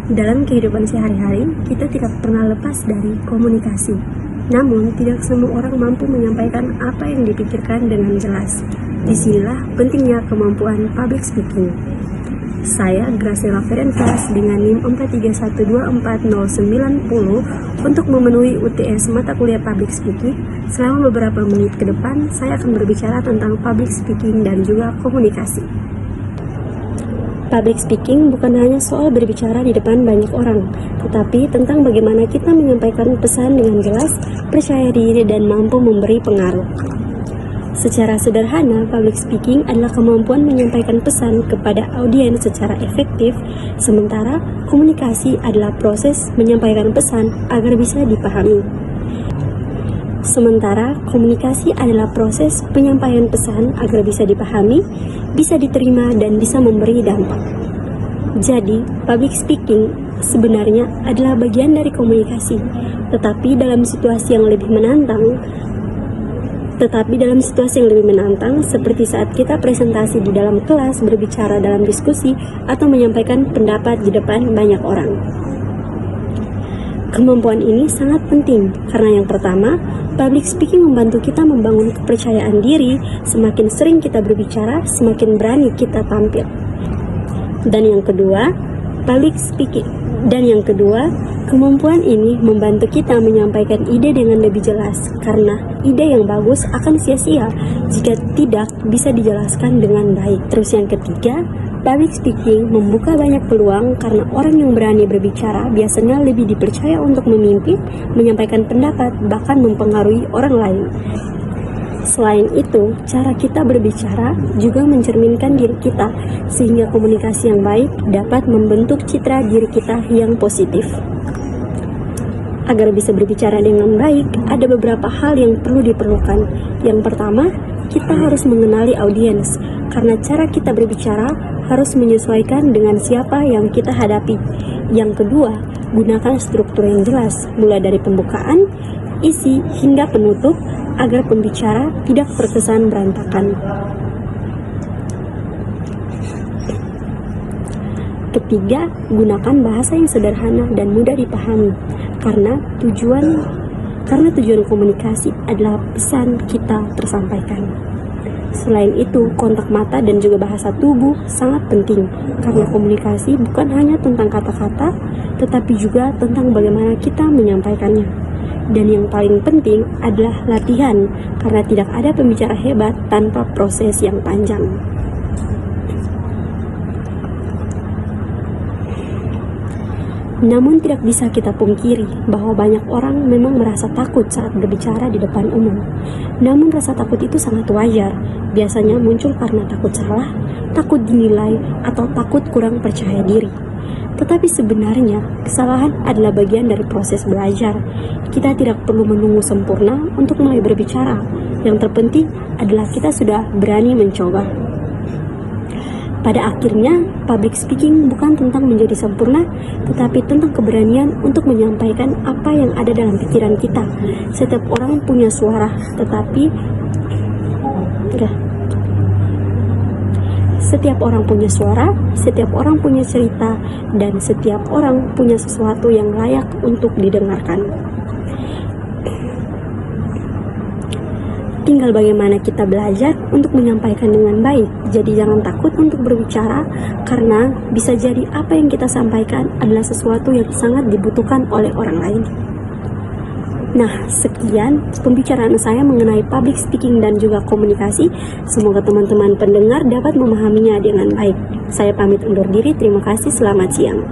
Dalam kehidupan sehari-hari, kita tidak pernah lepas dari komunikasi. Namun, tidak semua orang mampu menyampaikan apa yang dipikirkan dengan jelas. Disinilah pentingnya kemampuan public speaking. Saya, Graciela Ferenfas, dengan NIM 431249090 untuk memenuhi UTS mata kuliah public speaking. Selama beberapa menit ke depan, saya akan berbicara tentang public speaking dan juga komunikasi. Public speaking bukan hanya soal berbicara di depan banyak orang, tetapi tentang bagaimana kita menyampaikan pesan dengan jelas, percaya diri, dan mampu memberi pengaruh. Secara sederhana, public speaking adalah kemampuan menyampaikan pesan kepada audiens secara efektif, sementara komunikasi adalah proses menyampaikan pesan agar bisa dipahami. Sementara komunikasi adalah proses penyampaian pesan agar bisa dipahami, bisa diterima, dan bisa memberi dampak. Jadi, public speaking sebenarnya adalah bagian dari komunikasi, tetapi dalam situasi yang lebih menantang, seperti saat kita presentasi di dalam kelas, berbicara dalam diskusi, atau menyampaikan pendapat di depan banyak orang. Kemampuan ini sangat penting karena yang pertama, public speaking membantu kita membangun kepercayaan diri. Semakin sering kita berbicara, semakin berani kita tampil. Dan yang kedua, kemampuan ini membantu kita menyampaikan ide dengan lebih jelas karena ide yang bagus akan sia-sia jika tidak bisa dijelaskan dengan baik. Terus yang ketiga, public speaking membuka banyak peluang karena orang yang berani berbicara biasanya lebih dipercaya untuk memimpin, menyampaikan pendapat, bahkan mempengaruhi orang lain. Selain itu, cara kita berbicara juga mencerminkan diri kita, sehingga komunikasi yang baik dapat membentuk citra diri kita yang positif. Agar bisa berbicara dengan baik, ada beberapa hal yang perlu diperlukan. Yang pertama, kita harus mengenali audiens, karena cara kita berbicara harus menyesuaikan dengan siapa yang kita hadapi. Yang kedua, gunakan struktur yang jelas, mulai dari pembukaan, isi, hingga penutup, agar pembicara tidak terkesan berantakan. Ketiga, gunakan bahasa yang sederhana dan mudah dipahami, karena tujuan komunikasi adalah pesan kita tersampaikan. Selain itu, kontak mata dan juga bahasa tubuh sangat penting, karena komunikasi bukan hanya tentang kata-kata, tetapi juga tentang bagaimana kita menyampaikannya. Dan yang paling penting adalah latihan, karena tidak ada pembicara hebat tanpa proses yang panjang. Namun tidak bisa kita pungkiri bahwa banyak orang memang merasa takut saat berbicara di depan umum. Namun rasa takut itu sangat wajar, biasanya muncul karena takut salah, takut dinilai, atau takut kurang percaya diri. Tetapi sebenarnya, kesalahan adalah bagian dari proses belajar. Kita tidak perlu menunggu sempurna untuk mulai berbicara. Yang terpenting adalah kita sudah berani mencoba. Pada akhirnya, public speaking bukan tentang menjadi sempurna, tetapi tentang keberanian untuk menyampaikan apa yang ada dalam pikiran kita. Setiap orang punya suara, setiap orang punya cerita, dan setiap orang punya sesuatu yang layak untuk didengarkan. Tinggal bagaimana kita belajar untuk menyampaikan dengan baik. Jadi jangan takut untuk berbicara, karena bisa jadi apa yang kita sampaikan adalah sesuatu yang sangat dibutuhkan oleh orang lain. Nah, sekian pembicaraan saya mengenai public speaking dan juga komunikasi. Semoga teman-teman pendengar dapat memahaminya dengan baik. Saya pamit undur diri, terima kasih, selamat siang.